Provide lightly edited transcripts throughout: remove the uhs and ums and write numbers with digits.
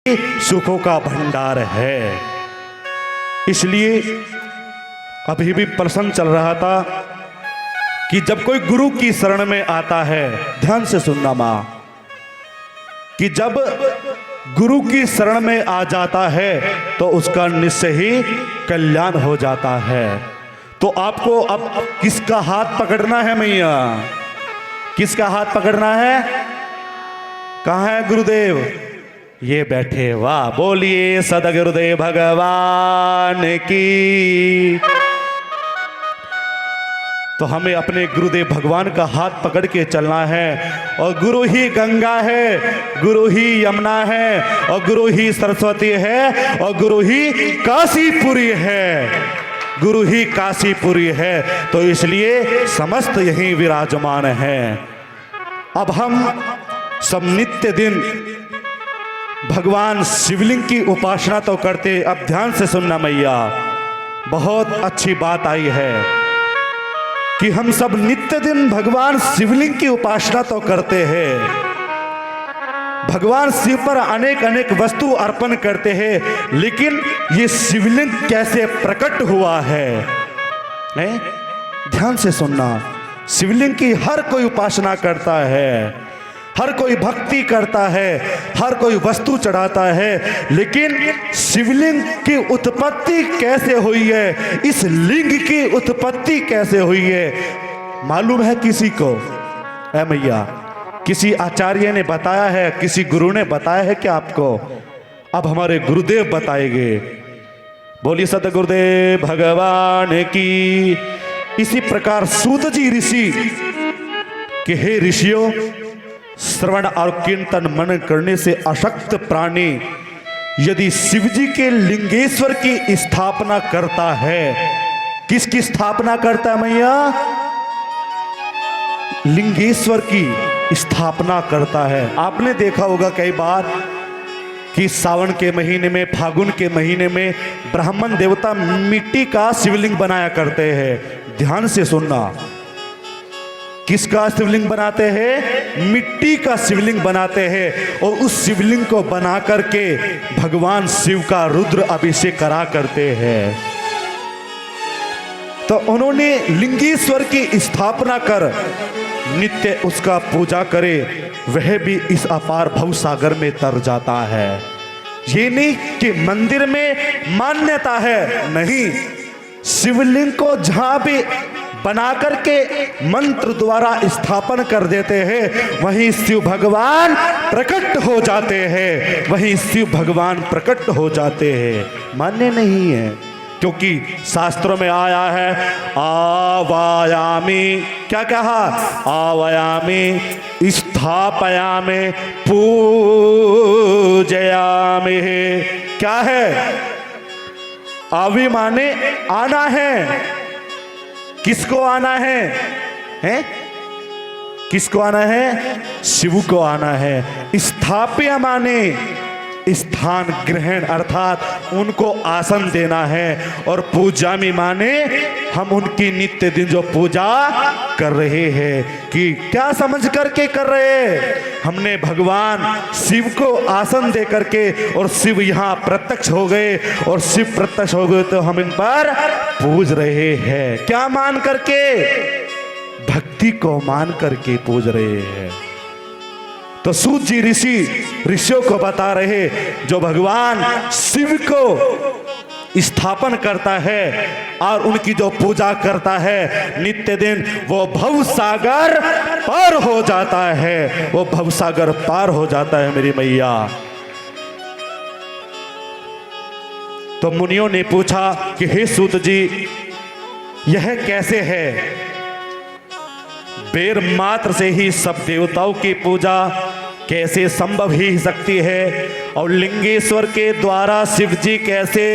सुखों का भंडार है। इसलिए अभी भी प्रसंग चल रहा था कि जब कोई गुरु की शरण में आता है, ध्यान से सुनना मां, कि जब गुरु की शरण में आ जाता है तो उसका निश्चय ही कल्याण हो जाता है। तो आपको अब किसका हाथ पकड़ना है मैया? किसका हाथ पकड़ना है? कहाँ है गुरुदेव? ये बैठे। वाह, बोलिए सदगुरुदेव भगवान की। तो हमें अपने गुरुदेव भगवान का हाथ पकड़ के चलना है। और गुरु ही गंगा है, गुरु ही यमुना है, और गुरु ही सरस्वती है, और गुरु ही काशीपुरी है, गुरु ही काशीपुरी है। तो इसलिए समस्त यही विराजमान हैं। अब हम सब नित्य दिन भगवान शिवलिंग की उपासना तो करते। अब ध्यान से सुनना मैया, बहुत अच्छी बात आई है कि हम सब नित्य दिन भगवान शिवलिंग की उपासना तो करते हैं, भगवान शिव पर अनेक अनेक वस्तु अर्पण करते हैं, लेकिन ये शिवलिंग कैसे प्रकट हुआ है? ध्यान से सुनना। शिवलिंग की हर कोई उपासना करता है, हर कोई भक्ति करता है, हर कोई वस्तु चढ़ाता है, लेकिन शिवलिंग की उत्पत्ति कैसे हुई है? इस लिंग की उत्पत्ति कैसे हुई है? मालूम है किसी को? ऐ मैया, किसी आचार्य ने बताया है, किसी गुरु ने बताया है क्या आपको? अब हमारे गुरुदेव बताएंगे। बोलिए सतगुरुदेव भगवान की। इसी प्रकार सूत जी ऋषि कि हे ऋषियों, श्रवण और कीर्तन मनन करने से अशक्त प्राणी यदि शिवजी के लिंगेश्वर की स्थापना करता है, किसकी स्थापना करता है मैया? लिंगेश्वर की स्थापना करता है। आपने देखा होगा कई बार कि सावन के महीने में, फागुन के महीने में ब्राह्मण देवता मिट्टी का शिवलिंग बनाया करते हैं। ध्यान से सुनना, किसका शिवलिंग बनाते हैं? मिट्टी का शिवलिंग बनाते हैं, और उस शिवलिंग को बना करके भगवान शिव का रुद्र अभिषेक करा करते हैं। तो उन्होंने लिंगेश्वर की स्थापना कर नित्य उसका पूजा करे, वह भी इस अपार भव सागर में तर जाता है। ये नहीं कि मंदिर में मान्यता है, नहीं, शिवलिंग को जहां भी बना करके मंत्र द्वारा स्थापन कर देते हैं, वहीं शिव भगवान प्रकट हो जाते हैं, वहीं शिव भगवान प्रकट हो जाते हैं। मान्य नहीं है, क्योंकि शास्त्रों में आया है आवायामी, क्या कहा? आवायामी स्थापयामि पूजयामि। क्या है? आवी माने आना है। किसको आना है? हैं? किसको आना है? शिव को आना है। स्थाप्य माने स्थान ग्रहण, अर्थात उनको आसन देना है। और पूजामी माने हम उनकी नित्य दिन जो पूजा कर रहे हैं, कि क्या समझ करके कर रहे हैं? हमने भगवान शिव को आसन दे करके, और शिव यहाँ प्रत्यक्ष हो गए, और शिव प्रत्यक्ष हो गए तो हम इन पर पूज रहे हैं। क्या मान करके? भक्ति को मान करके पूज रहे हैं। तो सूत जी ऋषियों को बता रहे, जो भगवान शिव को स्थापन करता है और उनकी जो पूजा करता है नित्य दिन, वो भव सागर पार हो जाता है, वो भव सागर पार हो जाता है मेरी मैया। तो मुनियों ने पूछा कि हे सूत जी, यह कैसे है? बेर मात्र से ही सब देवताओं की पूजा कैसे संभव ही सकती है, और लिंगेश्वर के द्वारा शिव जी कैसे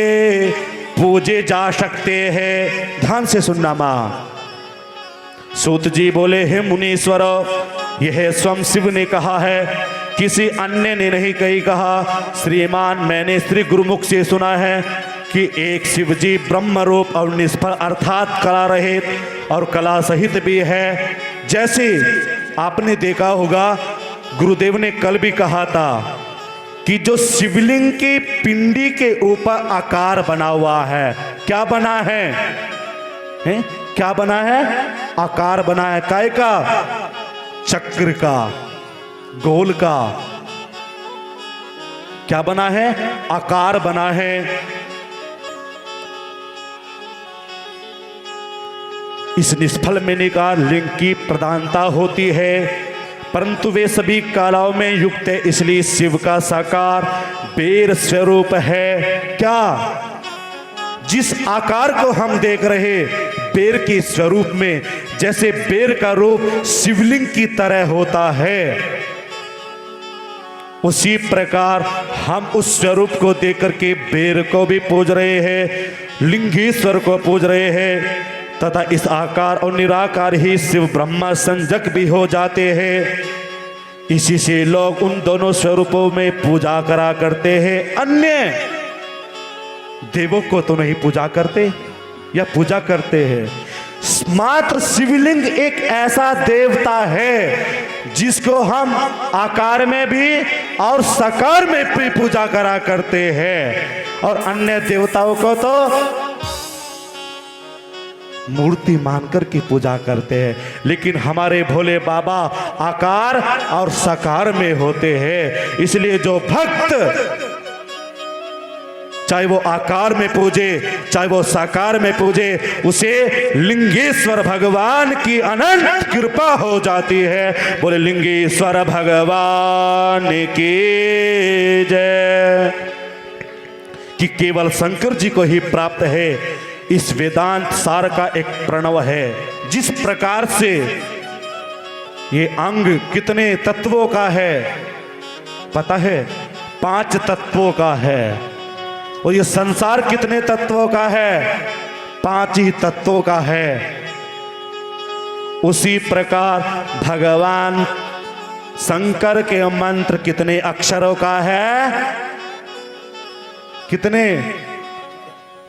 पूजे जा सकते हैं? ध्यान से सुनना मां। सूत जी बोले, हे मुनीश्वर, यह स्वयं शिव ने कहा है, किसी अन्य ने नहीं कहीं कहा। श्रीमान, मैंने श्री गुरुमुख से सुना है कि एक शिव जी ब्रह्म रूप और निष्फल, अर्थात कला रहित और कला सहित भी है। जैसे आपने देखा होगा, गुरुदेव ने कल भी कहा था कि जो शिवलिंग की पिंडी के ऊपर आकार बना हुआ है, क्या बना है? हैं? क्या बना है? आकार बना है। काय का? चक्र का, गोल का। क्या बना है? आकार बना है। इस निष्फल मेने का लिंग की प्रधानता होती है, परंतु वे सभी कलाओं में युक्त है, इसलिए शिव का साकार बेर स्वरूप है। क्या? जिस आकार को हम देख रहे बेर के स्वरूप में, जैसे बेर का रूप शिवलिंग की तरह होता है, उसी प्रकार हम उस स्वरूप को देख करके बेर को भी पूज रहे हैं, लिंगेश्वर को पूज रहे हैं, तथा इस आकार और निराकार ही शिव ब्रह्मा संजक भी हो जाते हैं। इसी से लोग उन दोनों स्वरूपों में पूजा करा करते हैं। अन्य देवों को तो नहीं पूजा करते या पूजा करते हैं। मात्र शिवलिंग एक ऐसा देवता है जिसको हम आकार में भी और साकार में भी पूजा करा करते हैं, और अन्य देवताओं को तो मूर्ति मानकर की पूजा करते हैं। लेकिन हमारे भोले बाबा आकार और साकार में होते हैं, इसलिए जो भक्त चाहे वो आकार में पूजे चाहे वो साकार में पूजे, उसे लिंगेश्वर भगवान की अनंत कृपा हो जाती है। बोले लिंगेश्वर भगवान की जय। कि केवल शंकर जी को ही प्राप्त है, इस वेदांत सार का एक प्रणव है। जिस प्रकार से ये अंग कितने तत्वों का है पता है? 5 तत्वों का है। और ये संसार कितने तत्वों का है? 5 ही तत्वों का है। उसी प्रकार भगवान शंकर के मंत्र कितने अक्षरों का है? कितने?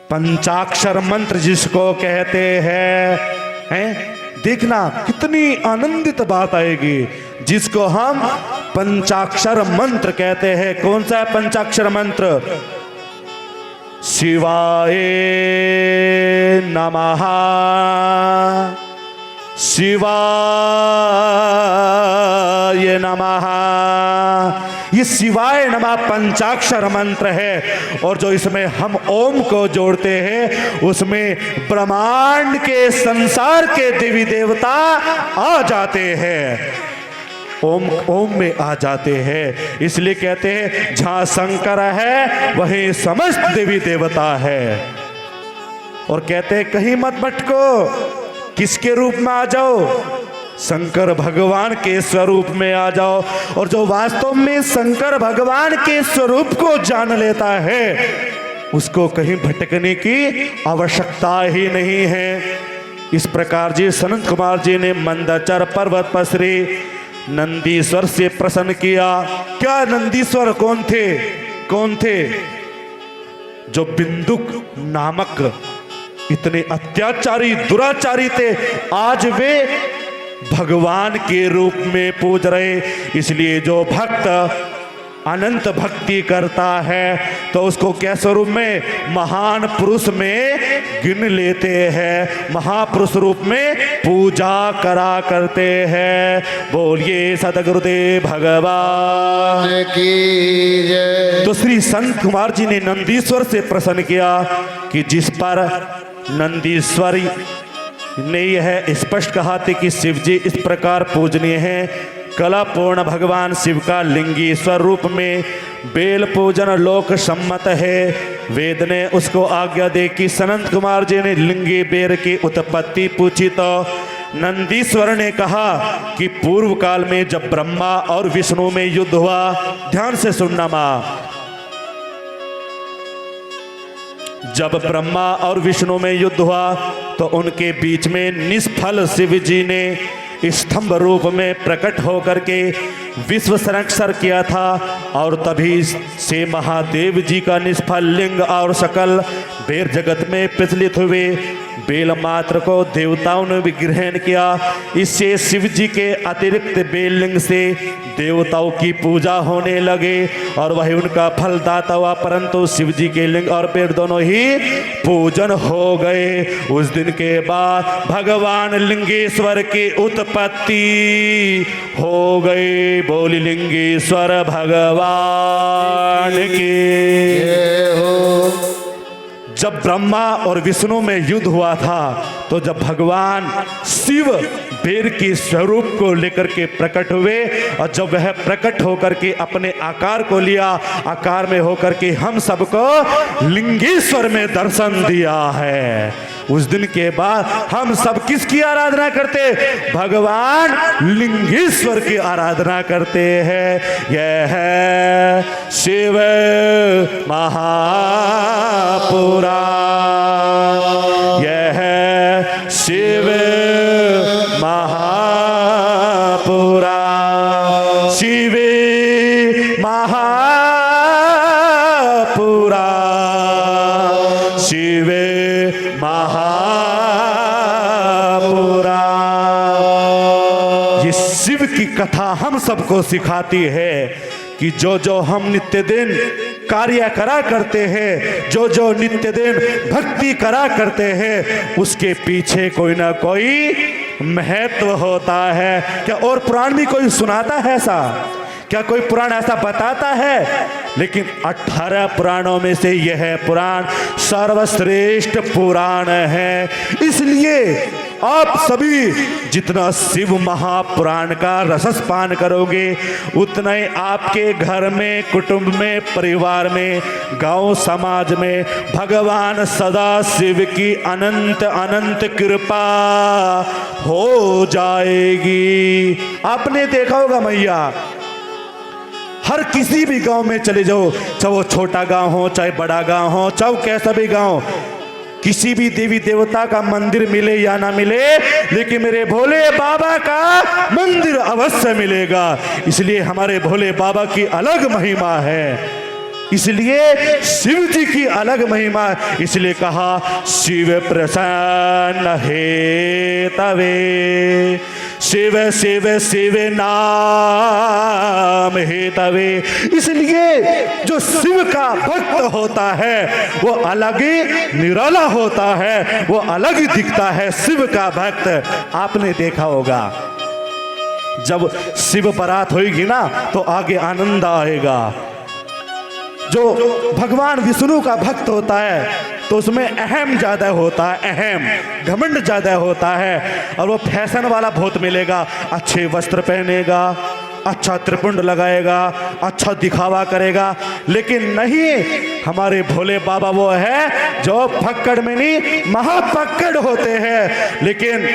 पंचाक्षर मंत्र जिसको कहते हैं। देखना कितनी आनंदित बात आएगी, जिसको हम पंचाक्षर मंत्र कहते हैं। कौन सा है पंचाक्षर मंत्र? शिवाय नमः, शिवाय नमः। ये शिवाय नमः पंचाक्षर मंत्र है, और जो इसमें हम ओम को जोड़ते हैं उसमें ब्रह्मांड के संसार के देवी देवता आ जाते हैं। ओम में आ जाते हैं। इसलिए कहते हैं जहां शंकर है वहीं समस्त देवी देवता है। और कहते हैं कहीं मत भटको, किसके रूप में आ जाओ? शंकर भगवान के स्वरूप में आ जाओ। और जो वास्तव में शंकर भगवान के स्वरूप को जान लेता है, उसको कहीं भटकने की आवश्यकता ही नहीं है। इस प्रकार जी सनत कुमार जी ने मंदचर पर्वत पर श्री नंदीश्वर से प्रसन्न किया। क्या नंदीश्वर कौन थे? कौन थे? जो बिंदुक नामक इतने अत्याचारी दुराचारी थे, आज वे भगवान के रूप में पूज रहे। इसलिए जो भक्त अनंत भक्ति करता है तो उसको क्या स्वरूप में? महान पुरुष में गिन लेते हैं, महापुरुष रूप में पूजा करा करते हैं। बोलिए सदगुरुदेव भगवान की जय। तो श्री संत कुमार जी ने नंदीश्वर से प्रसन्न किया कि जिस पर नंदीश्वर ने यह स्पष्ट कहा था कि शिव जी इस प्रकार पूजनीय हैं। कला पूर्ण भगवान शिव का लिंगेश्वर रूप में बेल पूजन लोक सम्मत है। वेद ने उसको आज्ञा दे कि सनत कुमार जी ने लिंगी बेर की उत्पत्ति पूछी तो नंदीश्वर ने कहा कि पूर्व काल में जब ब्रह्मा और विष्णु में युद्ध हुआ, ध्यान से सुनना मां, जब ब्रह्मा और विष्णु में युद्ध हुआ तो उनके बीच में निष्फल शिव जी ने स्तंभ रूप में प्रकट होकर के विश्व संरक्षण किया था। और तभी से महादेव जी का निष्फल लिंग और सकल बेर जगत में प्रचलित हुए। बेल मात्र को देवताओं ने भी ग्रहण किया। इससे शिव जी के अतिरिक्त बेललिंग से देवताओं की पूजा होने लगे और वही उनका फलदाता हुआ। परंतु शिव जी के लिंग और पेड़ दोनों ही पूजन हो गए। उस दिन के बाद भगवान लिंगेश्वर की उत्पत्ति हो गई। बोली लिंगेश्वर भगवान की हो। जब ब्रह्मा और विष्णु में युद्ध हुआ था तो जब भगवान शिव बेर के स्वरूप को लेकर के प्रकट हुए और जब वह प्रकट होकर के अपने आकार को लिया, आकार में होकर के हम सबको लिंगेश्वर में दर्शन दिया है। उस दिन के बाद हम सब किसकी आराधना करते? भगवान लिंगेश्वर की आराधना करते हैं। यह है शिव महापुराण, यह है शिव महापुराण, शिव महापुराण, शिव महापुराण। ये शिव की कथा हम सबको सिखाती है कि जो जो हम नित्य दिन कार्य करा करते हैं, जो जो नित्य दिन भक्ति करा करते हैं, उसके पीछे कोई ना कोई महत्व होता है। क्या और पुराण भी कोई सुनाता है ऐसा? क्या कोई पुराण ऐसा बताता है? लेकिन 18 पुराणों में से यह पुराण सर्वश्रेष्ठ पुराण है। इसलिए आप सभी जितना शिव महापुराण का रसपान करोगे, उतना ही आपके घर में, कुटुंब में, परिवार में, गांव समाज में भगवान सदा शिव की अनंत अनंत कृपा हो जाएगी। आपने देखा होगा मैया, हर किसी भी गांव में चले जाओ, चाहे वो छोटा गांव हो चाहे बड़ा गांव हो, चाहे कैसा भी गांव, किसी भी देवी देवता का मंदिर मिले या ना मिले, लेकिन मेरे भोले बाबा का मंदिर अवश्य मिलेगा। इसलिए हमारे भोले बाबा की अलग महिमा है, इसलिए शिव जी की अलग महिमा। इसलिए कहा शिव प्रसन्न है तवे, शिव शिव शिव नाम है तवे। इसलिए जो शिव का भक्त होता है वो अलग ही निराला होता है, वो अलग ही दिखता है शिव का भक्त। आपने देखा होगा जब शिव बारात होगी ना तो आगे आनंद आएगा। जो भगवान विष्णु का भक्त होता है तो उसमें अहम ज्यादा होता है, अहम घमंड ज्यादा होता है, और वो फैशन वाला बहुत मिलेगा। अच्छे वस्त्र पहनेगा, अच्छा त्रिपुंड लगाएगा, अच्छा दिखावा करेगा। लेकिन नहीं, हमारे भोले बाबा वो है जो फक्कड़ में नहीं महापक्कड़ होते हैं। लेकिन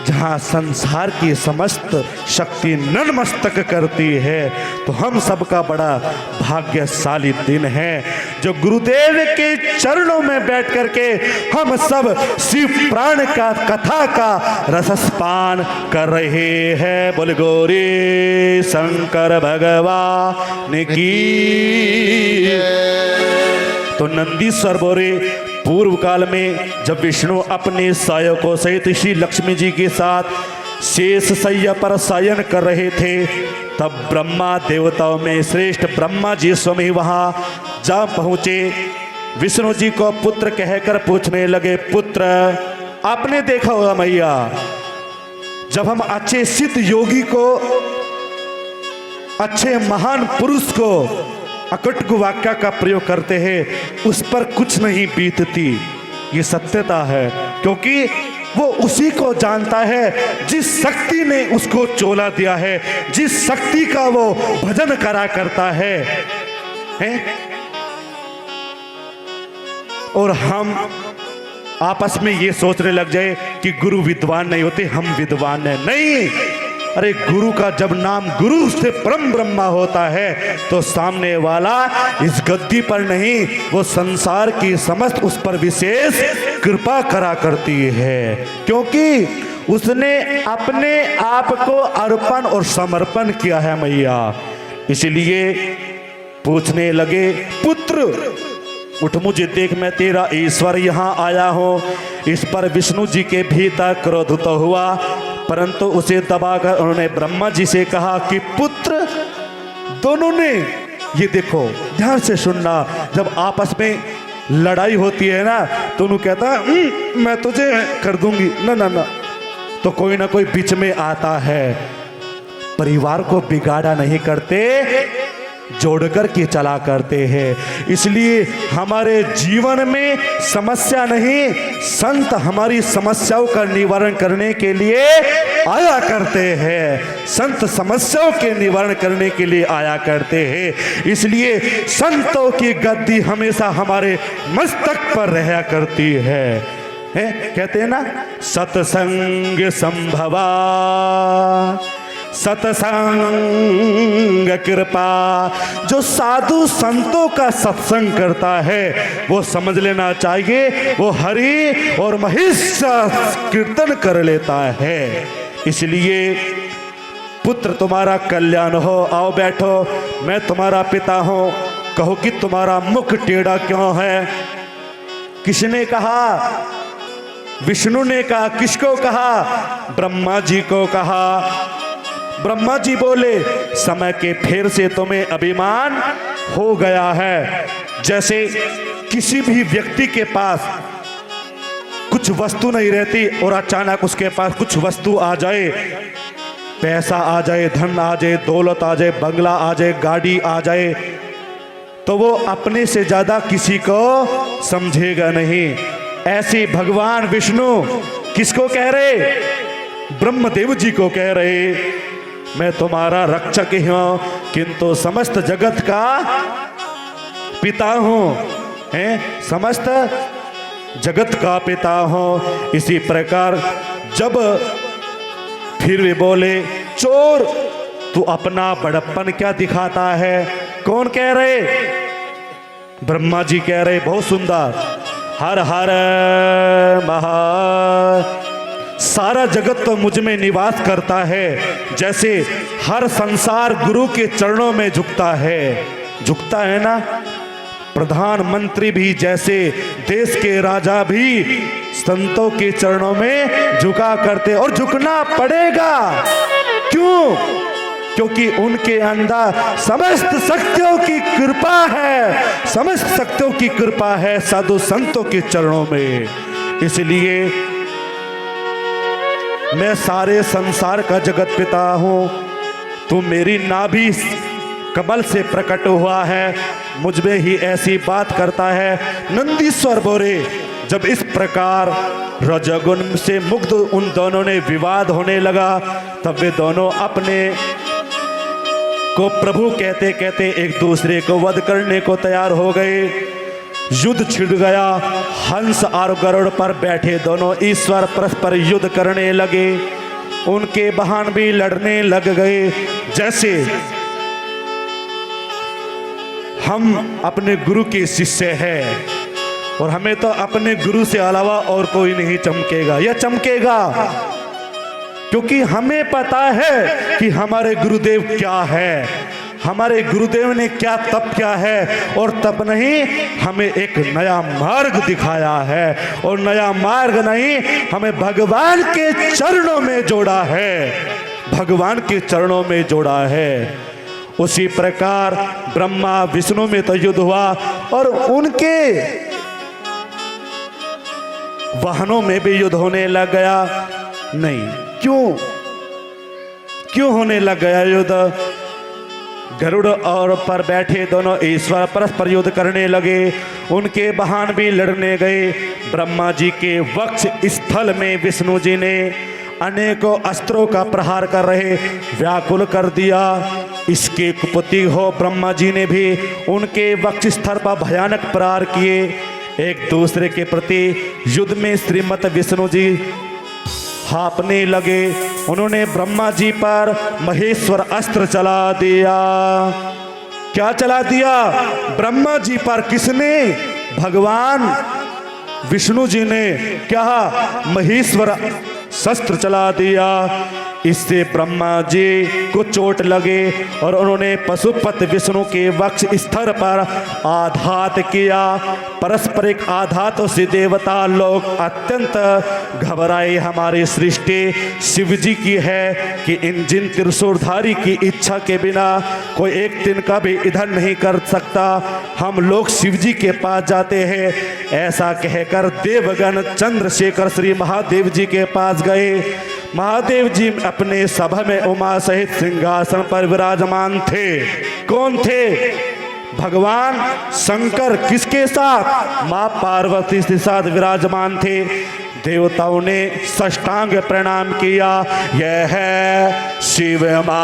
जहाँ संसार की समस्त शक्ति नतमस्तक करती है, तो हम सबका बड़ा भाग्यशाली दिन है जो गुरुदेव के चरणों में बैठ करके हम सब शिव प्राण का कथा का रसपान कर रहे हैं। बोले गौरी शंकर भगवान की। तो नंदीश्वर बोले पूर्व काल में जब विष्णु अपने सायकों सहित श्री लक्ष्मी जी के साथ शेष शैया पर शयन कर रहे थे, तब ब्रह्मा देवताओं में श्रेष्ठ ब्रह्मा जी स्वयं वहां जा पहुंचे। विष्णु जी को पुत्र कहकर पूछने लगे, पुत्र आपने देखा होगा मैया, जब हम अच्छे सिद्ध योगी को, अच्छे महान पुरुष को अकट वाक्य का प्रयोग करते हैं, उस पर कुछ नहीं बीतती। ये सत्यता है, क्योंकि वो उसी को जानता है जिस शक्ति ने उसको चोला दिया है, जिस शक्ति का वो भजन करा करता है, हैं? और हम आपस में ये सोचने लग जाए कि गुरु विद्वान नहीं होते, हम विद्वान हैं। नहीं, अरे गुरु का जब नाम गुरु से परम ब्रह्मा होता है तो सामने वाला इस गद्दी पर नहीं, वो संसार की समस्त उस पर विशेष कृपा करा करती है, क्योंकि उसने अपने आप को अर्पण और समर्पण किया है मैया। इसलिए पूछने लगे, पुत्र उठ मुझे देख, मैं तेरा ईश्वर यहाँ आया हूँ। इस पर विष्णु जी के भीतर क्रोधित हुआ, परंतु उसे दबाकर उन्होंने ब्रह्मा जी से कहा कि पुत्र, दोनों ने, ये देखो ध्यान से सुनना, जब आपस में लड़ाई होती है ना तो उन्होंने कहता मैं तुझे कर दूंगी, ना ना ना, तो कोई ना कोई बीच में आता है। परिवार को बिगाड़ा नहीं करते, जोड़कर के चला करते हैं। इसलिए हमारे जीवन में समस्या नहीं, संत हमारी समस्याओं का निवारण करने के लिए आया करते हैं। संत समस्याओं के निवारण करने के लिए आया करते हैं। इसलिए संतों की गद्दी हमेशा हमारे मस्तक पर रहा करती है। कहते हैं ना, सत्संग संभवा सत्संग कृपा। जो साधु संतों का सत्संग करता है वो समझ लेना चाहिए वो हरि और महेश कीर्तन कर लेता है। इसलिए पुत्र तुम्हारा कल्याण हो, आओ बैठो, मैं तुम्हारा पिता हूं। कहो कि तुम्हारा मुख टेढ़ा क्यों है? किसने कहा? विष्णु ने कहा। किसको कहा? ब्रह्मा जी को कहा। ब्रह्मा जी बोले, समय के फेर से तुम्हें अभिमान हो गया है। जैसे किसी भी व्यक्ति के पास कुछ वस्तु नहीं रहती और अचानक उसके पास कुछ वस्तु आ जाए, पैसा आ जाए, धन आ जाए, दौलत आ जाए, बंगला आ जाए, गाड़ी आ जाए, तो वो अपने से ज्यादा किसी को समझेगा नहीं। ऐसे भगवान विष्णु किसको कह रहे? ब्रह्मदेव जी को कह रहे, मैं तुम्हारा रक्षक ही हूं, किंतु समस्त जगत का पिता हूं, समस्त जगत का पिता हूं। इसी प्रकार जब फिर वे बोले, चोर तू अपना बड़प्पन क्या दिखाता है? कौन कह रहे? ब्रह्मा जी कह रहे, बहुत सुंदर, हर हर महा। सारा जगत तो मुझ में निवास करता है। जैसे हर संसार गुरु के चरणों में झुकता है ना, प्रधानमंत्री भी, जैसे देश के राजा भी संतों के चरणों में झुका करते, और झुकना पड़ेगा। क्यों? क्योंकि उनके अंदर समस्त शक्तियों की कृपा है, समस्त शक्तियों की कृपा है साधु संतों के चरणों में। इसलिए मैं सारे संसार का जगत पिता हूं, तू मेरी नाभि कमल से प्रकट हुआ है, मुझ में ही ऐसी बात करता है। नंदीश्वर बोले, जब इस प्रकार रजोगुण से मुक्त उन दोनों ने विवाद होने लगा, तब वे दोनों अपने को प्रभु कहते कहते एक दूसरे को वध करने को तैयार हो गए। युद्ध छिड़ गया। हंस और गरुड़ पर बैठे दोनों ईश्वर परस्पर युद्ध करने लगे। उनके वाहन भी लड़ने लग गए। जैसे हम अपने गुरु के शिष्य हैं और हमें तो अपने गुरु से अलावा और कोई नहीं चमकेगा, या चमकेगा, क्योंकि हमें पता है कि हमारे गुरुदेव क्या है, हमारे गुरुदेव ने क्या तप किया है, और तप नहीं, हमें एक नया मार्ग दिखाया है, और नया मार्ग नहीं, हमें भगवान के चरणों में जोड़ा है, भगवान के चरणों में जोड़ा है। उसी प्रकार ब्रह्मा विष्णु में तो युद्ध हुआ और उनके वाहनों में भी युद्ध होने लग गया। नहीं, क्यों होने लग गया युद्ध? गरुड़ और पर बैठे दोनों ईश्वर परस्पर युद्ध करने लगे। उनके वाहन भी लड़ने गए। ब्रह्मा जी के वक्ष स्थल में विष्णु जी ने अनेकों अस्त्रों का प्रहार कर रहे व्याकुल कर दिया। इसके कुपति हो ब्रह्मा जी ने भी उनके वक्ष स्थल पर भयानक प्रहार किए। एक दूसरे के प्रति युद्ध में श्रीमत विष्णु जी हाँपने लगे। उन्होंने ब्रह्मा जी पर महेश्वर अस्त्र चला दिया। क्या चला दिया? ब्रह्मा जी पर किसने? भगवान विष्णु जी ने क्या? महेश्वर शस्त्र चला दिया। इससे ब्रह्मा जी को चोट लगे और उन्होंने पशुपति विष्णु के वक्ष स्तर पर आघात किया। पारस्परिक आघातों से देवता लोग अत्यंत घबराए। हमारी सृष्टि शिव जी की है कि इन जिन त्रिशूलधारी की इच्छा के बिना कोई एक दिन का भी इधर नहीं कर सकता। हम लोग शिव जी के पास जाते हैं। ऐसा कहकर देवगण चंद्रशेखर श्री महादेव जी के पास गए। महादेव जी अपने सभा में उमा सहित सिंहासन पर विराजमान थे। कौन थे? भगवान शंकर किसके साथ? मां पार्वती के साथ विराजमान थे। देवताओं ने साष्टांग प्रणाम किया। यह है शिव महापुराण,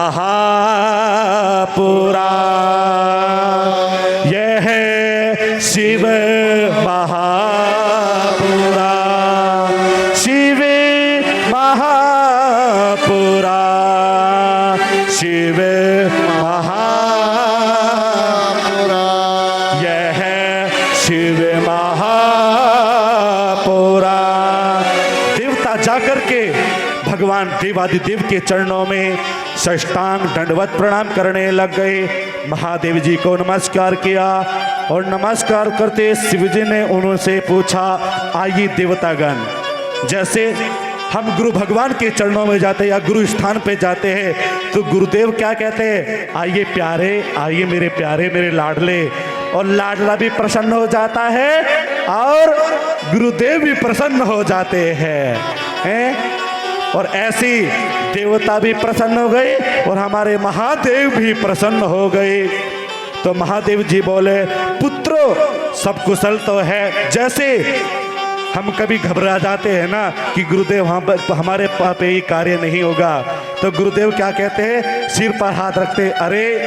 यह है शिव महापुराण, शिव महापुरा, शिव महापुरा, यह है शिव महापुरा। देवता जाकर के भगवान देवादिदेव के चरणों में साष्टांग दंडवत प्रणाम करने लग गए। महादेव जी को नमस्कार किया और नमस्कार करते शिव जी ने उनसे पूछा, आइए देवतागण, जैसे हम गुरु भगवान के चरणों में जाते हैं या गुरु स्थान पे जाते हैं तो गुरुदेव क्या कहते हैं? आइए प्यारे, आइए मेरे प्यारे, मेरे लाडले। और लाडला भी प्रसन्न हो जाता है और गुरुदेव भी प्रसन्न हो जाते हैं। और ऐसी देवता भी प्रसन्न हो गए और हमारे महादेव भी प्रसन्न हो गए। तो महादेव जी बोले, पुत्रो सब कुशल तो है। जैसे हम कभी घबरा जाते हैं ना कि गुरुदेव हमारे पे ही कार्य नहीं होगा, तो गुरुदेव क्या कहते हैं? सिर पर हाथ रखते, अरे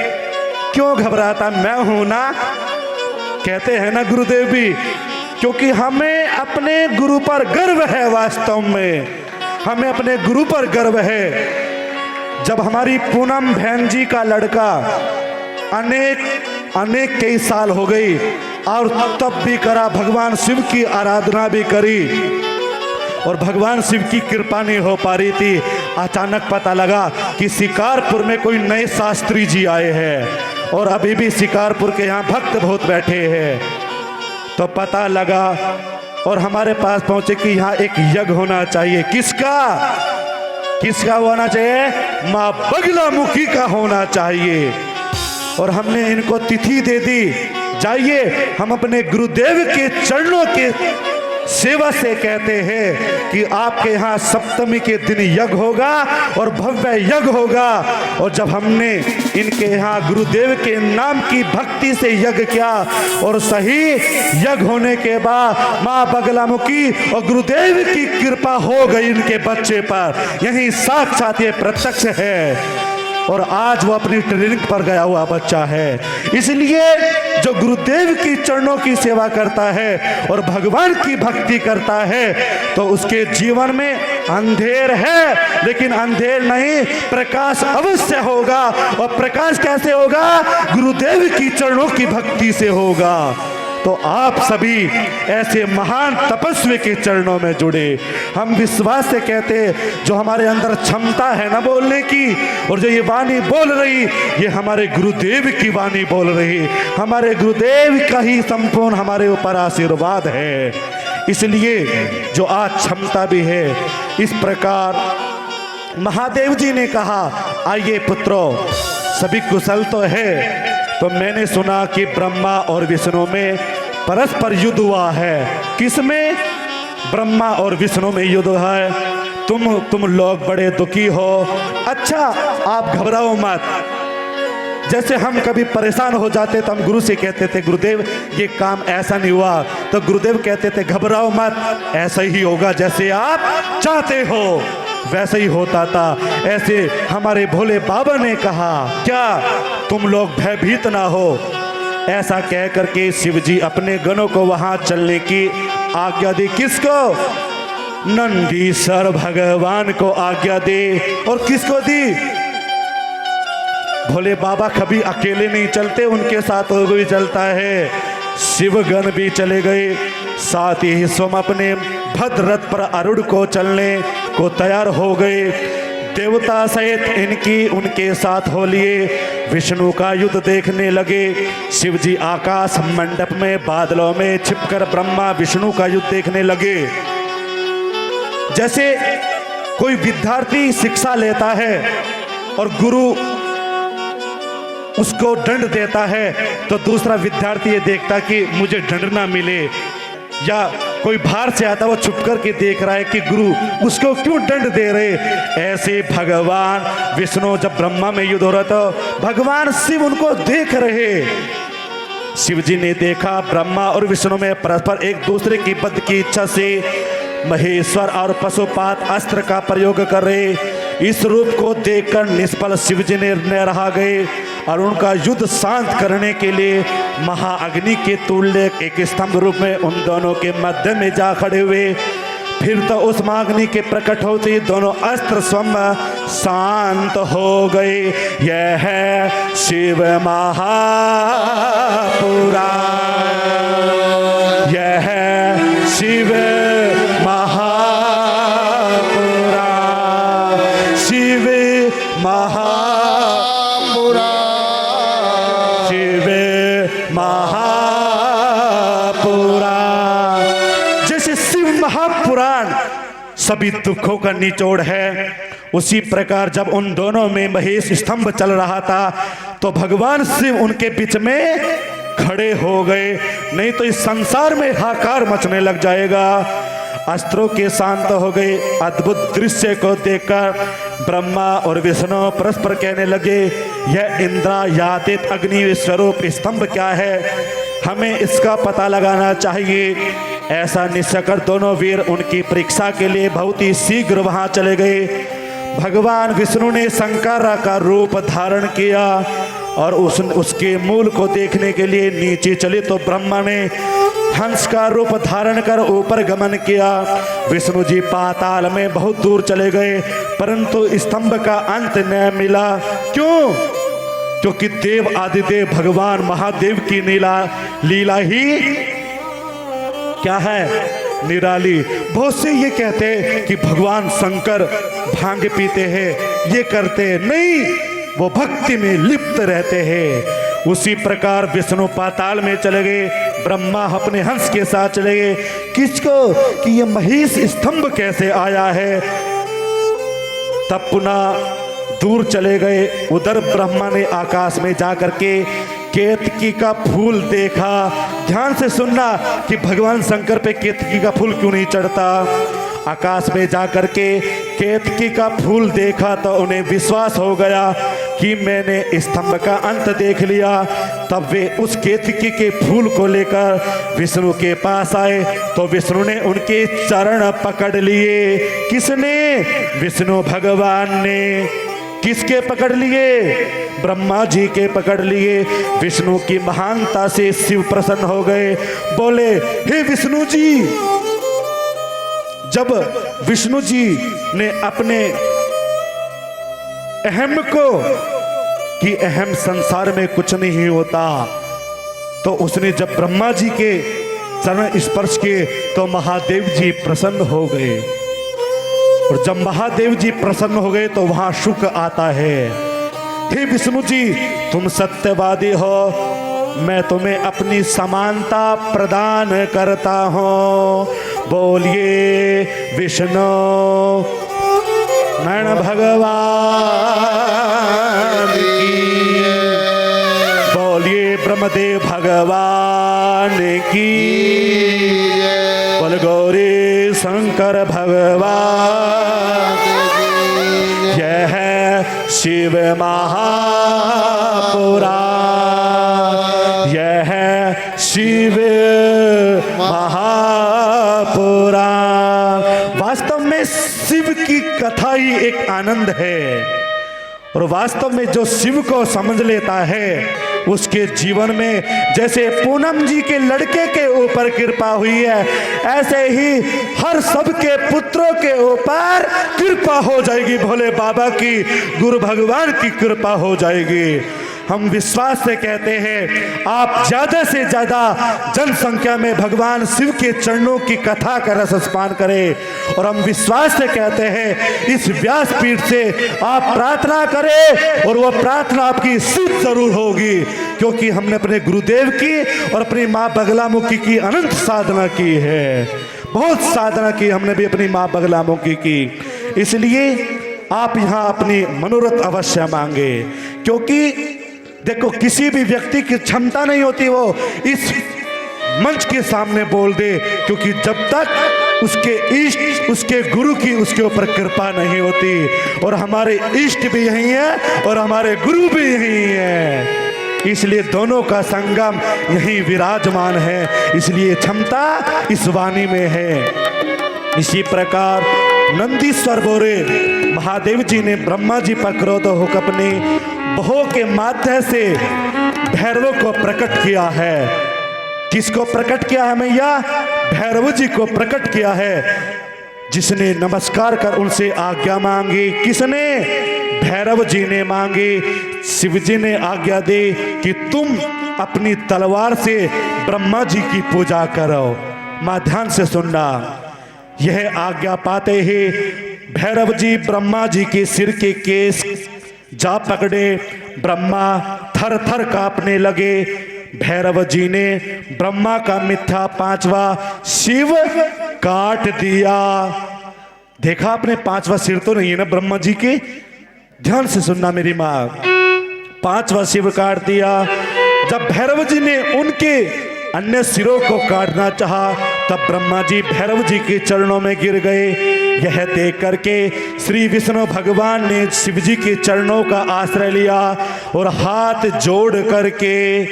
क्यों घबराता, मैं हूं ना, कहते हैं ना गुरुदेव भी। क्योंकि हमें अपने गुरु पर गर्व है। वास्तव में हमें अपने गुरु पर गर्व है। जब हमारी पूनम बहन जी का लड़का अनेक कई साल हो गई और तब भी करा, भगवान शिव की आराधना भी करी और भगवान शिव की कृपा नहीं हो पा रही थी। अचानक पता लगा कि शिकारपुर में कोई नए शास्त्री जी आए हैं और अभी भी शिकारपुर के यहाँ भक्त बहुत बैठे हैं। तो पता लगा और हमारे पास पहुंचे कि यहाँ एक यज्ञ होना चाहिए। किसका होना चाहिए? माँ बगलामुखी का होना चाहिए। और हमने इनको तिथि दे दी, जाइए हम अपने गुरुदेव के चरणों के सेवा से कहते हैं कि आपके यहाँ सप्तमी के दिन यज्ञ होगा और भव्य यज्ञ होगा। और जब हमने इनके यहाँ गुरुदेव के नाम की भक्ति से यज्ञ किया और सही यज्ञ होने के बाद माँ बगलामुखी और गुरुदेव की कृपा हो गई इनके बच्चे पर। यही साक्षात ये प्रत्यक्ष है और आज वो अपनी ट्रेनिंग पर गया हुआ बच्चा है। इसलिए जो गुरुदेव की चरणों की सेवा करता है और भगवान की भक्ति करता है तो उसके जीवन में अंधेर है, लेकिन अंधेर नहीं, प्रकाश अवश्य होगा। और प्रकाश कैसे होगा? गुरुदेव की चरणों की भक्ति से होगा। तो आप सभी ऐसे महान तपस्वी के चरणों में जुड़े। हम विश्वास से कहते हैं, जो हमारे अंदर क्षमता है ना बोलने की, और जो ये वाणी बोल रही, ये हमारे गुरुदेव की वाणी बोल रही। हमारे गुरुदेव का ही संपूर्ण हमारे ऊपर आशीर्वाद है। इसलिए जो आज क्षमता भी है, इस प्रकार महादेव जी ने कहा, आइए पुत्रों, सभी कुशल तो है। तो मैंने सुना कि ब्रह्मा और विष्णु में परस्पर युद्ध हुआ है। किसमें? ब्रह्मा और विष्णु में युद्ध है। तुम लोग बड़े दुखी हो। अच्छा, आप घबराओ मत। जैसे हम कभी परेशान हो जाते तो हम गुरु से कहते थे, गुरुदेव ये काम ऐसा नहीं हुआ, तो गुरुदेव कहते थे, घबराओ मत, ऐसा ही होगा, जैसे आप चाहते हो वैसे ही होता था। ऐसे हमारे भोले बाबा ने कहा, क्या तुम लोग भयभीत ना हो। ऐसा कह करके शिव जी अपने गणों को वहां चलने की आज्ञा दी। किसको? नंदीश्वर भगवान को आज्ञा दी। और किसको दी? भोले बाबा कभी अकेले नहीं चलते, उनके साथ वो भी चलता है। शिवगण भी चले गए, साथ ही स्वयं अपने भद्र रथ पर अरुण को चलने को तैयार हो गए। देवता सहित इनकी उनके साथ हो लिए विष्णु का युद्ध देखने लगे। शिव जी आकाश मंडप में बादलों में छिपकर ब्रह्मा विष्णु का युद्ध देखने लगे। जैसे कोई विद्यार्थी शिक्षा लेता है और गुरु उसको दंड देता है तो दूसरा विद्यार्थी ये देखता कि मुझे दंड ना मिले, या कोई बाहर से आता वो छुप कर के देख रहा है कि गुरु उसको क्यों दंड दे रहे। ऐसे भगवान विष्णु जब ब्रह्मा में युद्ध हो रहा तो भगवान शिव उनको देख रहे। शिव जी ने देखा ब्रह्मा और विष्णु में परस्पर एक दूसरे की बद की इच्छा से महेश्वर और पशुपात अस्त्र का प्रयोग कर रहे। इस रूप को देखकर निष्फल शिव जी ने रह गए और उनका युद्ध शांत करने के लिए महाअग्नि के तुल्य एक स्तंभ रूप में उन दोनों के मध्य में जा खड़े हुए। फिर तो उस महाअग्नि के प्रकट होते ही दोनों अस्त्र स्वयं शांत हो गए। यह है शिव महापुराण, यह है शिव महापुराण, शिव महापुराण, शिव महापुराण। जैसे शिव महापुराण सभी दुखों का निचोड़ है, उसी प्रकार जब उन दोनों में महेश स्तंभ चल रहा था तो भगवान शिव उनके बीच में खड़े हो गए, नहीं तो इस संसार में हाहाकार मचने लग जाएगा। अस्त्रों के शांत हो गए। अद्भुत दृश्य को देखकर ब्रह्मा और विष्णु परस्पर कहने लगे, यह इंद्रियातीत अग्नि स्वरूप स्तंभ क्या है, हमें इसका पता लगाना चाहिए। ऐसा निश्चय कर दोनों वीर उनकी परीक्षा के लिए बहुत ही शीघ्र वहां चले गए। भगवान विष्णु ने शंकर का रूप धारण किया और उसके मूल को देखने के लिए नीचे चले तो ब्रह्मा ने हंस का रूप धारण कर ऊपर गमन किया। विष्णु जी पाताल में बहुत दूर चले गए परंतु स्तंभ का अंत न मिला। क्यों? क्योंकि देव आदिदेव भगवान महादेव की लीला ही क्या है, निराली। बहुत से ये कहते हैं कि भगवान शंकर भांग पीते हैं, ये करते नहीं, वो भक्ति में लिप्त रहते हैं। उसी प्रकार विष्णु पाताल में चले गए, ब्रह्मा अपने हंस के साथ चले गए। किसको कि ये महेश स्तंभ कैसे आया है। तब पुनः दूर चले गए। उधर ब्रह्मा ने आकाश में जाकर के केतकी का फूल देखा। ध्यान से सुनना कि भगवान शंकर पे केतकी का फूल क्यों नहीं चढ़ता। आकाश में जाकर के केतकी का फूल देखा तो उन्हें विश्वास हो गया कि मैंने स्तंभ का अंत देख लिया। तब वे उस केतकी के फूल को लेकर विष्णु के पास आए तो विष्णु ने उनके चरण पकड़ लिए। किसने? विष्णु भगवान ने। किसके पकड़ लिए? ब्रह्मा जी के पकड़ लिए। विष्णु की महानता से शिव प्रसन्न हो गए। बोले, हे विष्णु जी। जब विष्णु जी ने अपने अहम को कि अहम संसार में कुछ नहीं होता, तो उसने जब ब्रह्मा जी के चरण स्पर्श किए तो महादेव जी प्रसन्न हो गए। और जब महादेव जी प्रसन्न हो गए तो वहां सुख आता है। हे विष्णु जी, तुम सत्यवादी हो, मैं तुम्हें अपनी समानता प्रदान करता हूं। बोलिए विष्णु नारायण भगवान की, बोलिए ब्रह्मदेव भगवान की, बोल गौरी शंकर भगवान। यह है शिव महापुराण, यह है शिव महापुराण। वास्तव में शिव की कथा ही एक आनंद है और वास्तव में जो शिव को समझ लेता है उसके जीवन में जैसे पूनम जी के लड़के के ऊपर कृपा हुई है, ऐसे ही हर सबके पुत्रों के ऊपर कृपा हो जाएगी। भोले बाबा की, गुरु भगवान की कृपा हो जाएगी। हम विश्वास से कहते हैं आप ज्यादा से ज्यादा जनसंख्या में भगवान शिव के चरणों की कथा का रसपान करें। और हम विश्वास से कहते हैं इस व्यासपीठ से आप प्रार्थना करें और वो प्रार्थना आपकी सिद्ध जरूर होगी, क्योंकि हमने अपने गुरुदेव की और अपनी माँ बगलामुखी की अनंत साधना की है, बहुत साधना की हमने भी अपनी माँ बगलामुखी की। इसलिए आप यहाँ अपनी मनोरथ अवश्य मांगे, क्योंकि देखो किसी भी व्यक्ति की क्षमता नहीं होती वो इस मंच के सामने बोल दे, क्योंकि जब तक उसके इष्ट उसके गुरु की उसके ऊपर कृपा नहीं होती। और हमारे इष्ट भी यही है और हमारे गुरु भी यही है, इसलिए दोनों का संगम यही विराजमान है, इसलिए क्षमता इस वाणी में है। इसी प्रकार नंदीश्वर बोरे महादेव जी ने ब्रह्मा जी पर क्रोध होकर अपने बहो के माध्यम से भैरव को प्रकट किया है। किसको प्रकट किया है मैया? भैरव जी को प्रकट किया है, जिसने नमस्कार कर उनसे आज्ञा मांगी। किसने? भैरव जी ने मांगी। शिव जी ने आज्ञा दी कि तुम अपनी तलवार से ब्रह्मा जी की पूजा करो। मां ध्यान से सुनना। यह आज्ञा पाते ही भैरव जी ब्रह्मा जी के सिर के केस जा पकड़े। ब्रह्मा थर थर कांपने लगे। भैरव जी ने ब्रह्मा का मिथ्या पांचवा शिव काट दिया। देखा आपने, पांचवा सिर तो नहीं है ना ब्रह्मा जी के? ध्यान से सुनना मेरी मां, पांचवा शिव काट दिया। जब भैरव जी ने उनके अन्य सिरों को काटना चाहा, तब ब्रह्मा जी भैरव जी के चरणों में गिर गए। यह देख करके श्री विष्णु भगवान ने शिव जी के चरणों का आश्रय लिया और हाथ जोड़ करके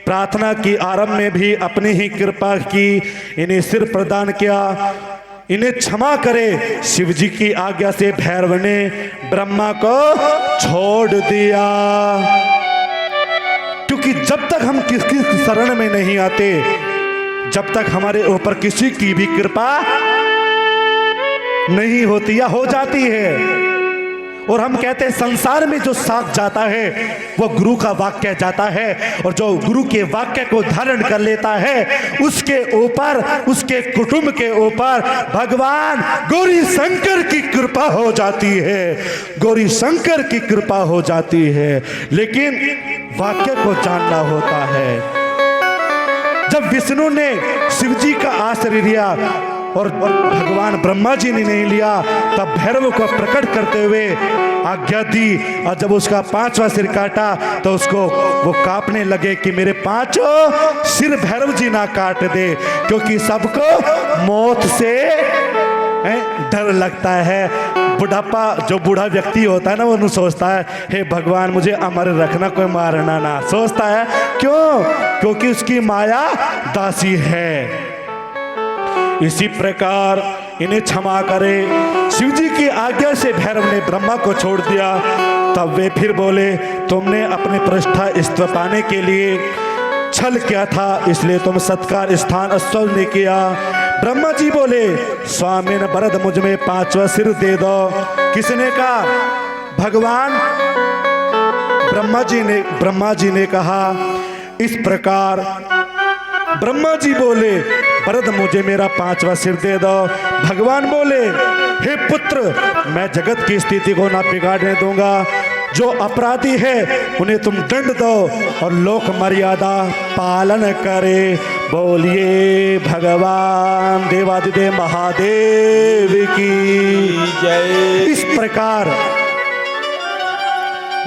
प्रार्थना की। आरंभ में भी अपनी ही कृपा की, इन्हें सिर प्रदान किया, इन्हें क्षमा करे। शिव जी की आज्ञा से भैरव ने ब्रह्मा को छोड़ दिया, क्योंकि जब तक हम किसी शरण में नहीं आते, जब तक हमारे ऊपर किसी की भी कृपा नहीं होती या हो जाती है। और हम कहते हैं संसार में जो साथ जाता है वो गुरु का वाक्य जाता है, और जो गुरु के वाक्य को धारण कर लेता है उसके ऊपर, उसके कुटुंब के ऊपर भगवान गौरी शंकर की कृपा हो जाती है, गौरी शंकर की कृपा हो जाती है। लेकिन वाक्य को जानना होता है। जब विष्णु ने शिव जी का आश्रय लिया और भगवान ब्रह्मा जी ने नहीं लिया, तब भैरव को प्रकट करते हुए आज्ञा दी। और जब उसका पांचवा सिर काटा तो उसको वो कांपने लगे कि मेरे पांचों सिर भैरव जी ना काट दे, क्योंकि सबको मौत से डर लगता है। बुढ़ापा, जो बूढ़ा व्यक्ति होता है ना, वो सोचता है हे भगवान मुझे अमर रखना, कोई मारना ना, सोचता है। क्यों? क्योंकि उसकी माया दासी है। इसी प्रकार इन्हें क्षमा करे। शिव जी की आज्ञा से भैरव ने ब्रह्मा को छोड़ दिया। तब वे फिर बोले तुमने अपने प्रतिष्ठा स्त्व पाने के लिए छल किया था, इसलिए तुम सत्कार स्थान अस्वल ने किया। ब्रह्मा जी बोले स्वामी न भरत मुझ में पांचवा सिर दे दो। किसने कहा? भगवान ब्रह्मा जी ने कहा। इस प्रकार ब्रह्मा जी बोले भरत मुझे मेरा पांचवा सिर दे दो। भगवान बोले हे पुत्र, मैं जगत की स्थिति को ना बिगाड़ने दूंगा। जो अपराधी है उन्हें तुम दंड दो और लोक मर्यादा पालन करे। बोलिए भगवान देवादिदेव महादेव की जय। इस प्रकार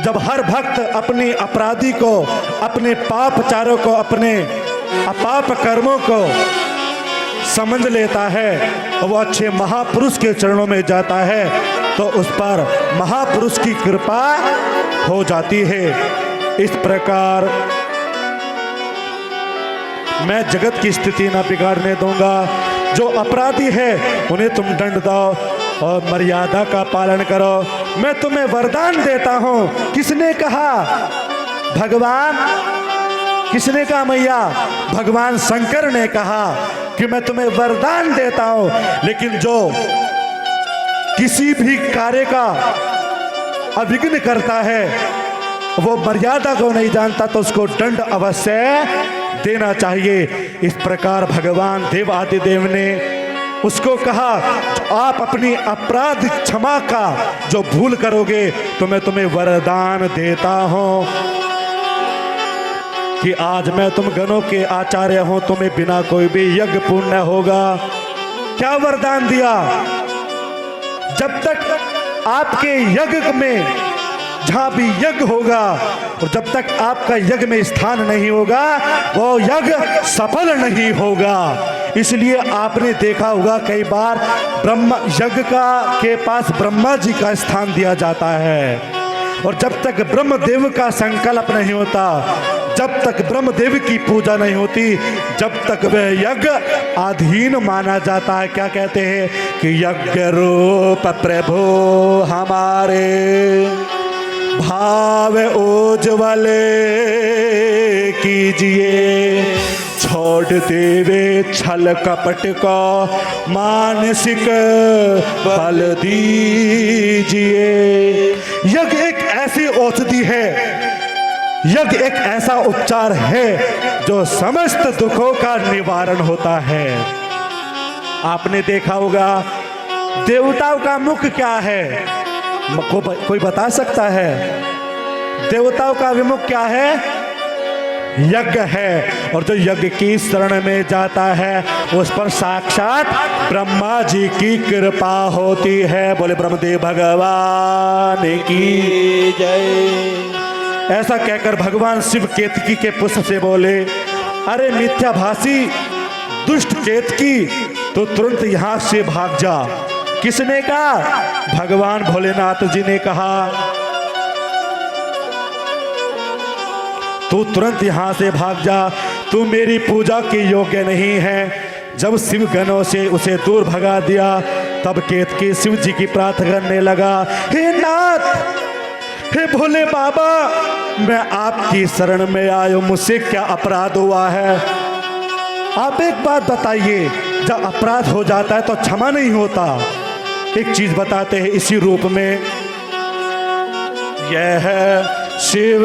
जब हर भक्त अपने अपराधी को, अपने पापचारों को, अपने अपाप कर्मों को समझ लेता है और वो अच्छे महापुरुष के चरणों में जाता है, तो उस पर महापुरुष की कृपा हो जाती है। इस प्रकार मैं जगत की स्थिति ना बिगाड़ने दूंगा। जो अपराधी है उन्हें तुम दंड दो और मर्यादा का पालन करो। मैं तुम्हें वरदान देता हूं। किसने कहा? भगवान। किसने कहा मैया? भगवान शंकर ने कहा कि मैं तुम्हें वरदान देता हूं, लेकिन जो किसी भी कार्य का अविघ्न करता है वो मर्यादा को नहीं जानता तो उसको दंड अवश्य देना चाहिए। इस प्रकार भगवान देवादिदेव ने उसको कहा, आप अपनी अपराध क्षमा का जो भूल करोगे तो मैं तुम्हें वरदान देता हूं कि आज मैं तुम गणों के आचार्य हूं, तुम्हें बिना कोई भी यज्ञ पूर्ण होगा। क्या वरदान दिया? जब तक आपके यज्ञ में, जहां भी यज्ञ होगा और जब तक आपका यज्ञ में स्थान नहीं होगा वो यज्ञ सफल नहीं होगा। इसलिए आपने देखा होगा कई बार ब्रह्मा यज्ञ के पास ब्रह्मा जी का स्थान दिया जाता है, और जब तक ब्रह्मदेव का संकल्प नहीं होता, जब तक ब्रह्मदेव की पूजा नहीं होती, जब तक वह यज्ञ अधीन माना जाता है। क्या कहते हैं कि यज्ञ रूप प्रभु हमारे भाव उज्ज्वल कीजिए, छोड़ देवे छल कपट को मानसिक बल दीजिए। यज्ञ एक ऐसी औषधि है, यज्ञ एक ऐसा उपचार है जो समस्त दुखों का निवारण होता है। आपने देखा होगा देवताओं का मुख क्या है? कोई बता सकता है? देवताओं का विमुख क्या है? यज्ञ है। और जो यज्ञ की शरण में जाता है उस पर साक्षात ब्रह्मा जी की कृपा होती है। बोले ब्रह्मदेव भगवान की जय। ऐसा कहकर भगवान शिव केतकी के पुष्प से बोले, अरे मिथ्याभाषी दुष्ट केतकी, तो तुरंत यहां से भाग जा। किसने कहा? भगवान भोलेनाथ जी ने कहा, तू तुरंत यहां से भाग जा, तू मेरी पूजा के योग्य नहीं है। जब शिव गणों से उसे दूर भगा दिया तब केतकी शिव जी की प्रार्थना करने लगा, हे नाथ, हे भोले बाबा, मैं आपकी शरण में आया, मुझसे क्या अपराध हुआ है? आप एक बात बताइए, जब अपराध हो जाता है तो क्षमा नहीं होता। एक चीज बताते हैं इसी रूप में, यह है शिव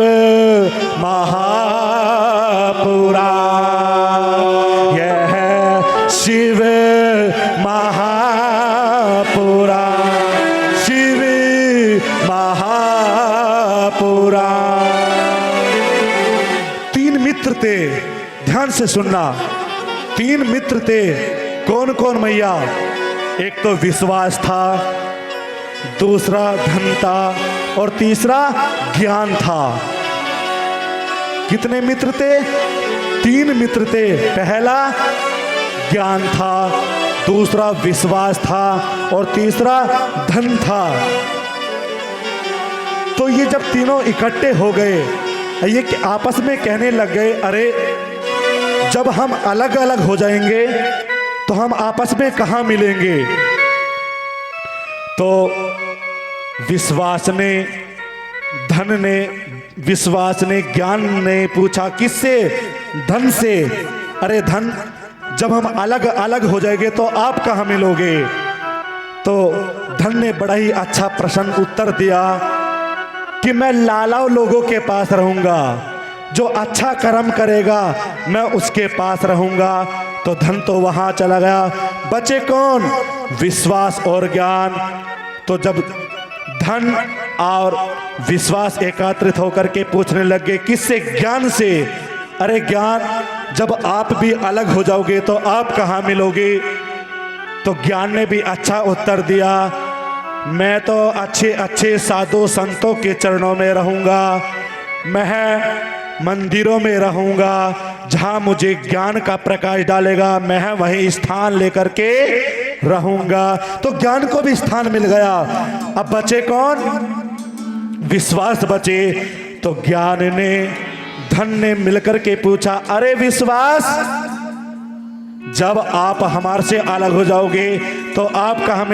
महापुराण, यह है शिव महापुराण, शिव महापुराण। 3 मित्र थे, ध्यान से सुनना। 3 मित्र थे। कौन कौन मैया? एक तो विश्वास था, दूसरा धन था और तीसरा ज्ञान था। कितने मित्र थे? 3 मित्र थे। पहला ज्ञान था, दूसरा विश्वास था और तीसरा धन था। तो ये जब तीनों इकट्ठे हो गए, ये आपस में कहने लग गए, अरे जब हम अलग अलग हो जाएंगे तो हम आपस में कहां मिलेंगे? तो विश्वास ने, धन ने, विश्वास ने ज्ञान ने पूछा, किससे? धन से। अरे धन, जब हम अलग अलग हो जाएंगे तो आप कहां मिलोगे? तो धन ने बड़ा ही अच्छा प्रश्न उत्तर दिया कि मैं लालाव लोगों के पास रहूंगा, जो अच्छा कर्म करेगा मैं उसके पास रहूंगा। तो धन तो वहां चला गया, बचे कौन? विश्वास और ज्ञान। तो जब धन और विश्वास एकत्रित होकर के पूछने लगे, किससे? ज्ञान से। अरे ज्ञान, जब आप भी अलग हो जाओगे तो आप कहां मिलोगे? तो ज्ञान ने भी अच्छा उत्तर दिया, मैं तो अच्छे अच्छे साधु संतों के चरणों में रहूंगा, मैं मंदिरों में रहूंगा, जहां मुझे ज्ञान का प्रकाश डालेगा मैं वहीं स्थान लेकर के रहूंगा। तो ज्ञान को भी स्थान मिल गया। अब बचे कौन? विश्वास बचे। तो ज्ञान ने, धन ने मिलकर के पूछा, अरे विश्वास, जब आप हमारे से अलग हो जाओगे तो आप कहां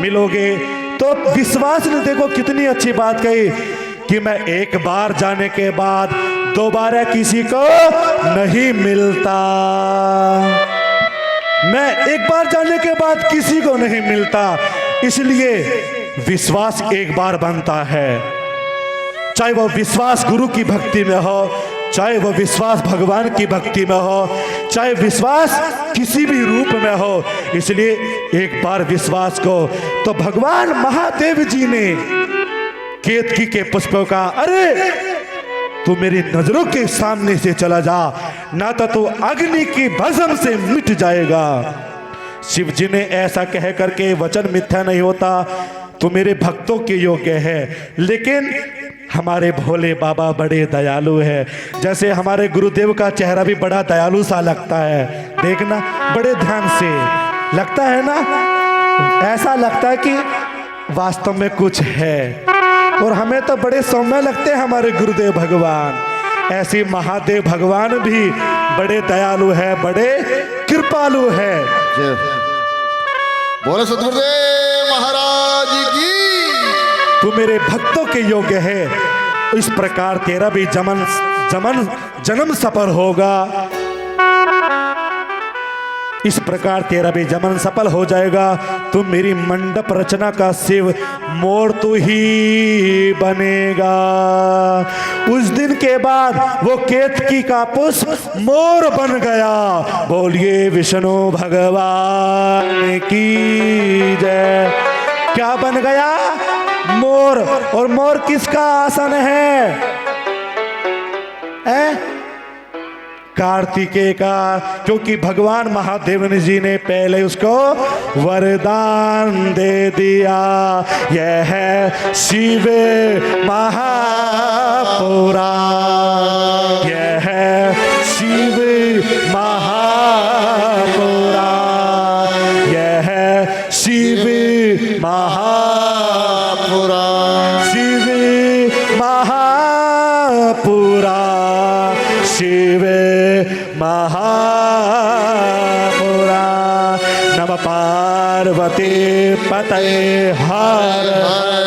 मिलोगे? तो विश्वास ने देखो कितनी अच्छी बात कही कि मैं एक बार जाने के बाद दोबारा किसी को नहीं मिलता। मैं एक बार जाने के बाद किसी को नहीं मिलता, इसलिए विश्वास एक बार बनता है। चाहे वो विश्वास गुरु की भक्ति में हो, चाहे वो विश्वास भगवान की भक्ति में हो, चाहे विश्वास किसी भी रूप में हो। इसलिए एक बार विश्वास को तो भगवान महादेव जी ने केतकी के पुष्पों का, अरे तू मेरी नजरों के सामने से चला जा, ना तो तू अग्नि की भस्म से मिट जाएगा। शिव जी ने ऐसा कह करके वचन मिथ्या नहीं होता, तू मेरे भक्तों के योग्य है। लेकिन हमारे भोले बाबा बड़े दयालु है। जैसे हमारे गुरुदेव का चेहरा भी बड़ा दयालु सा लगता है, देखना बड़े ध्यान से लगता है ना, ऐसा लगता है कि वास्तव में कुछ है। और हमें तो बड़े सौम्य लगते हैं हमारे गुरुदेव भगवान। ऐसे महादेव भगवान भी बड़े दयालु है, बड़े कृपालु है। बोले सतगुरुदेव महाराज की। तू मेरे भक्तों के योग्य है, इस प्रकार तेरा भी जन्म सफल होगा, इस प्रकार तेरा भी जन्म सफल हो जाएगा। तुम मेरी मंडप रचना का शिव मोर तू ही बनेगा। उस दिन के बाद वो केतकी का पुष्प मोर बन गया। बोलिए विष्णु भगवान की जय। क्या बन गया? मोर। और मोर किसका आसन है? कार्तिकेय का, क्योंकि भगवान महादेव जी ने पहले उसको वरदान दे दिया। यह है शिव महापुरा, यह है शिव महापुरा, यह है शिव महापुरा, शिव महापुरा, शिव महापुरा। नमः पार्वती पतये हर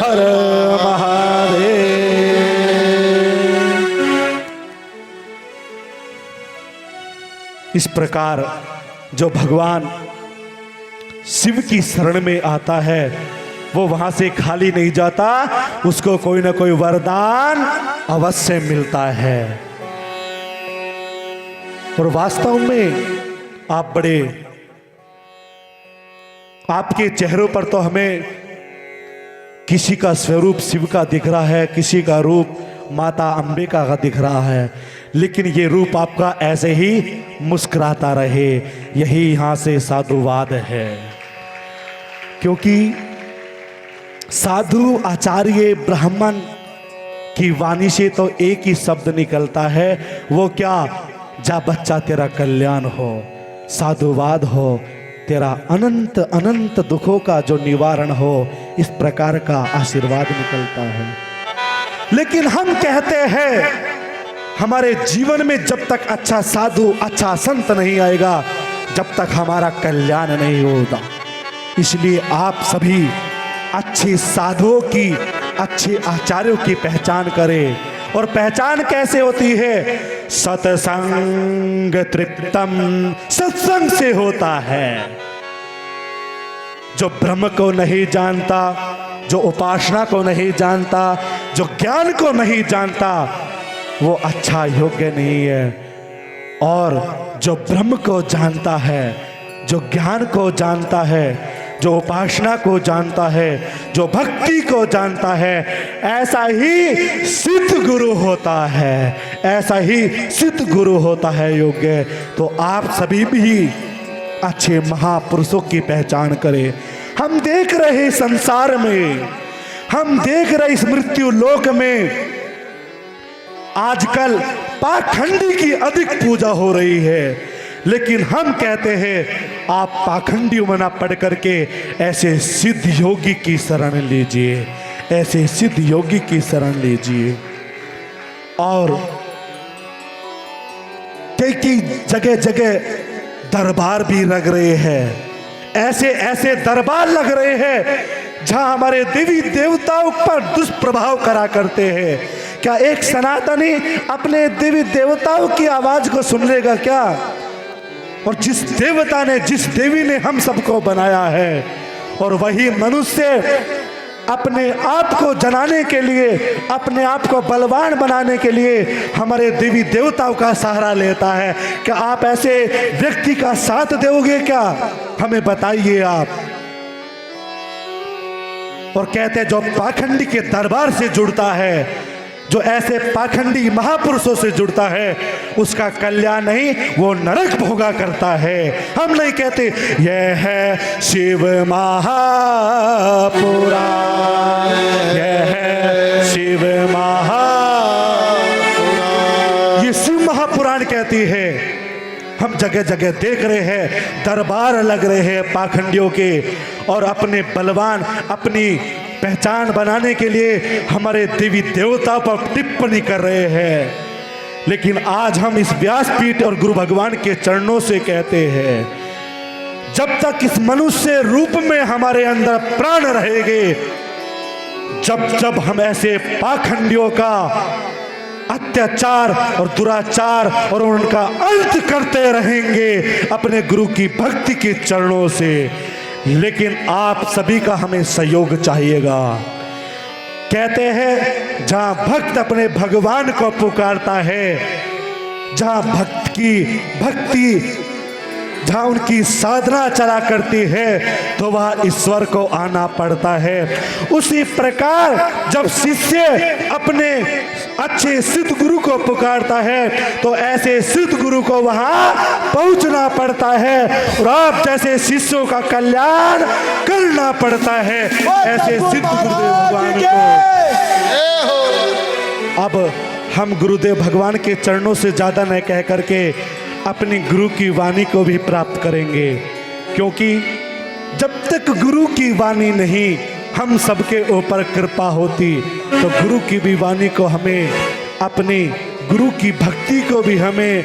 हर महादेव। इस प्रकार जो भगवान शिव की शरण में आता है वो वहां से खाली नहीं जाता, उसको कोई ना कोई वरदान अवश्य मिलता है। और वास्तव में आप बड़े, आपके चेहरों पर तो हमें किसी का स्वरूप शिव का दिख रहा है, किसी का रूप माता अंबिका का दिख रहा है, लेकिन ये रूप आपका ऐसे ही मुस्कुराता रहे, यही यहां से साधुवाद है। क्योंकि साधु आचार्य ब्राह्मण की वाणी से तो एक ही शब्द निकलता है, वो क्या? जा बच्चा तेरा कल्याण हो, साधुवाद हो, तेरा अनंत अनंत दुखों का जो निवारण हो, इस प्रकार का आशीर्वाद निकलता है। लेकिन हम कहते हैं हमारे जीवन में जब तक अच्छा साधु अच्छा संत नहीं आएगा, जब तक हमारा कल्याण नहीं होगा। इसलिए आप सभी अच्छे साधुओं की, अच्छे आचार्यों की पहचान करें। और पहचान कैसे होती है? सत्संग तृप्तम, सत्संग से होता है। जो ब्रह्म को नहीं जानता, जो उपासना को नहीं जानता, जो ज्ञान को नहीं जानता, वो अच्छा योग्य नहीं है। और जो ब्रह्म को जानता है, जो ज्ञान को जानता है, जो उपासना को जानता है, जो भक्ति को जानता है, ऐसा ही सिद्ध गुरु होता है, ऐसा ही सिद्ध गुरु होता है योग्य। तो आप सभी भी अच्छे महापुरुषों की पहचान करें। हम देख रहे संसार में, हम देख रहे इस मृत्यु लोक में आजकल पाखंडी की अधिक पूजा हो रही है। लेकिन हम कहते हैं आप पाखंडियों में ना पढ़ करके ऐसे सिद्ध योगी की शरण लीजिए, ऐसे सिद्ध योगी की शरण लीजिए। और कई जगह जगह दरबार भी लग रहे हैं, ऐसे ऐसे दरबार लग रहे हैं जहां हमारे देवी देवताओं पर दुष्प्रभाव करा करते हैं। क्या एक सनातनी अपने देवी देवताओं की आवाज को सुन लेगा क्या? और जिस देवता ने, जिस देवी ने हम सबको बनाया है, और वही मनुष्य अपने आप को जनाने के लिए, अपने आप को बलवान बनाने के लिए हमारे देवी देवताओं का सहारा लेता है। क्या आप ऐसे व्यक्ति का साथ दोगे क्या? हमें बताइए आप। और कहते हैं जो पाखंडी के दरबार से जुड़ता है, जो ऐसे पाखंडी महापुरुषों से जुड़ता है, उसका कल्याण नहीं, वो नरक भोगा करता है। हम नहीं कहते यह है शिव महापुराण, यह है शिव महापुराण, ये शिव महापुराण कहती है। हम जगह जगह देख रहे हैं, दरबार लग रहे हैं पाखंडियों के, और अपने बलवान, अपनी पहचान बनाने के लिए हमारे देवी देवता पर टिप्पणी कर रहे हैं। लेकिन आज हम इस व्यासपीठ और गुरु भगवान के चरणों से कहते हैं, जब तक इस मनुष्य रूप में हमारे अंदर प्राण रहेंगे, जब जब हम ऐसे पाखंडियों का अत्याचार और दुराचार और उनका अंत करते रहेंगे अपने गुरु की भक्ति के चरणों से। लेकिन आप सभी का हमें सहयोग चाहिएगा। कहते हैं जहां भक्त अपने भगवान को पुकारता है, जहां भक्त की भक्ति, जहां उनकी साधना चला करती है, तो वह ईश्वर को आना पड़ता है। उसी प्रकार जब शिष्य अपने अच्छे सिद्ध गुरु को पुकारता है, तो ऐसे सिद्ध गुरु को वहां पहुंचना पड़ता है और आप जैसे शिष्यों का कल्याण करना पड़ता है ऐसे सिद्ध गुरुदेव भगवान को। अब हम गुरुदेव भगवान के चरणों से ज्यादा न कह करके अपनी गुरु की वाणी को भी प्राप्त करेंगे, क्योंकि जब तक गुरु की वाणी नहीं हम सबके ऊपर कृपा होती, तो गुरु की भी वाणी को हमें, अपनी गुरु की भक्ति को भी हमें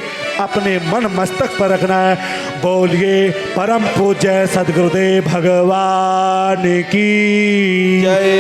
अपने मन मस्तक पर रखना है। बोलिए परम पूज्य सद्गुरुदेव भगवान की जय।